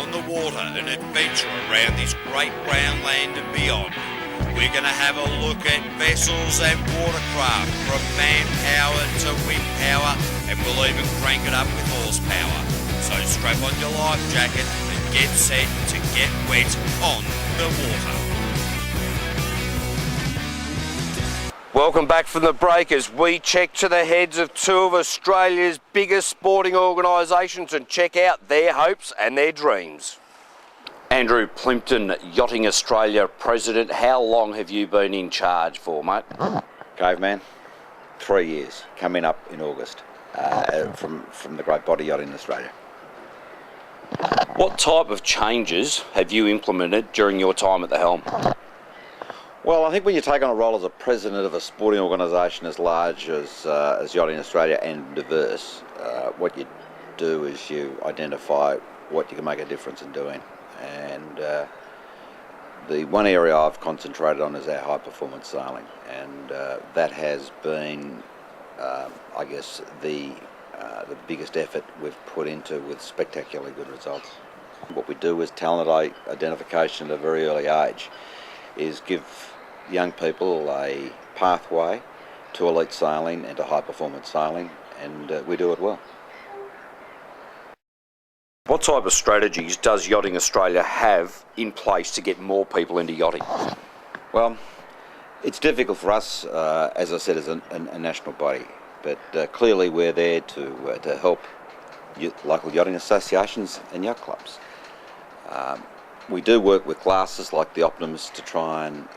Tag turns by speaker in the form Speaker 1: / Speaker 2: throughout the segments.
Speaker 1: on the water, an adventure around this great brown land and beyond. We're going to have a look at vessels and watercraft, from manpower to wind power, and we'll even crank it up with horsepower. So strap on your life jacket and get set to get wet on the water. Welcome back from the break as we check to the heads of two of Australia's biggest sporting organisations and check out their hopes and their dreams. Andrew Plimpton, Yachting Australia President, how long have you been in charge for, mate?
Speaker 2: Caveman, 3 years, coming up in August, from the great body yacht in Australia.
Speaker 1: What type of changes have you implemented during your time at the helm?
Speaker 2: Well, I think when you take on a role as a president of a sporting organisation as large as Yachting Australia and diverse, what you do is you identify what you can make a difference in doing. And the one area I've concentrated on is our high performance sailing, and that has been, I guess, the biggest effort we've put into with spectacularly good results. What we do is talent identification at a very early age, is give young people a pathway to elite sailing and to high performance sailing, and we do it well.
Speaker 1: What type of strategies does Yachting Australia have in place to get more people into yachting?
Speaker 2: Well, it's difficult for us, as I said, as a national body, but clearly we're there to help local yachting associations and yacht clubs. We do work with classes like the Optimists to try and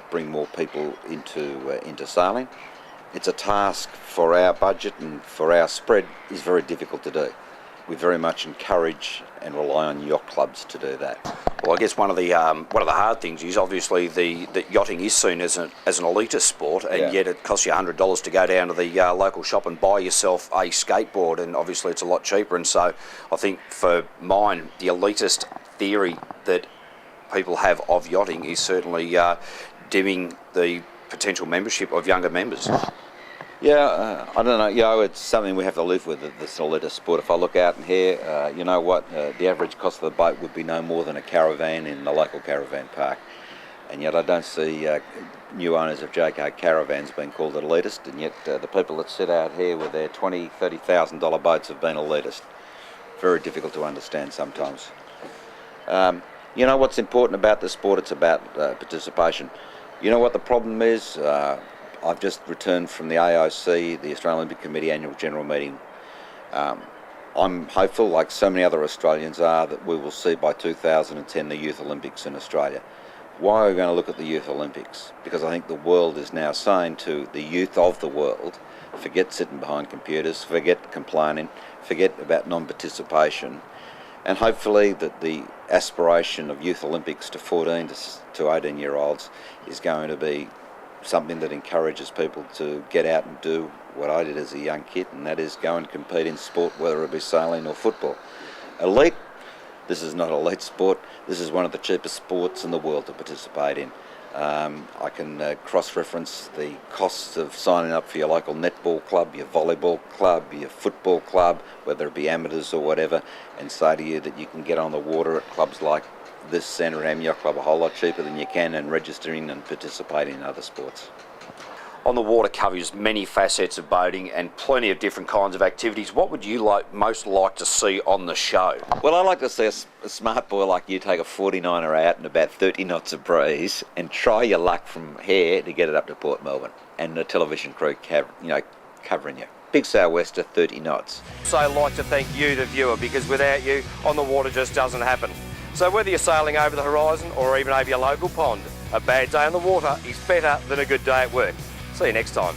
Speaker 2: bring more people into sailing. It's a task for our budget and for our spread is very difficult to do. We very much encourage and rely on yacht clubs to do that.
Speaker 1: Well, I guess one of the hard things is obviously that yachting is seen as an elitist sport, and yet it costs you $100 to go down to the local shop and buy yourself a skateboard, and obviously it's a lot cheaper. And so I think for mine, the elitist theory that people have of yachting is certainly dimming the potential membership of younger members.
Speaker 2: Yeah, I don't know, it's something we have to live with, this elitist sport. If I look out in here, you know what, the average cost of the boat would be no more than a caravan in the local caravan park. And yet I don't see new owners of JK caravans being called elitist, and yet the people that sit out here with their $20,000, $30,000 boats have been elitist. Very difficult to understand sometimes. You know what's important about this sport? It's about participation. You know what the problem is? I've just returned from the AOC, the Australian Olympic Committee Annual General Meeting. I'm hopeful, like so many other Australians are, that we will see by 2010 the Youth Olympics in Australia. Why are we going to look at the Youth Olympics? Because I think the world is now saying to the youth of the world, forget sitting behind computers, forget complaining, forget about non-participation, and hopefully that the aspiration of Youth Olympics to 14 to 18-year-olds is going to be something that encourages people to get out and do what I did as a young kid, and that is go and compete in sport, whether it be sailing or football. Elite, this is not elite sport. This is one of the cheapest sports in the world to participate in. I can cross-reference the costs of signing up for your local netball club, your volleyball club, your football club, whether it be amateurs or whatever, and say to you that you can get on the water at clubs like this Centre Am Yacht Club a whole lot cheaper than you can in registering and participating in other sports.
Speaker 1: On the water covers many facets of boating and plenty of different kinds of activities. What would you most like to see on the show?
Speaker 2: Well, I like to see a smart boy like you take a 49er out in about 30 knots of breeze and try your luck from here to get it up to Port Melbourne, and the television crew covering you. Big sou'wester, 30 knots.
Speaker 3: So I'd like to thank you, the viewer, because without you, on the water just doesn't happen. So whether you're sailing over the horizon or even over your local pond, a bad day on the water is better than a good day at work. See you next time.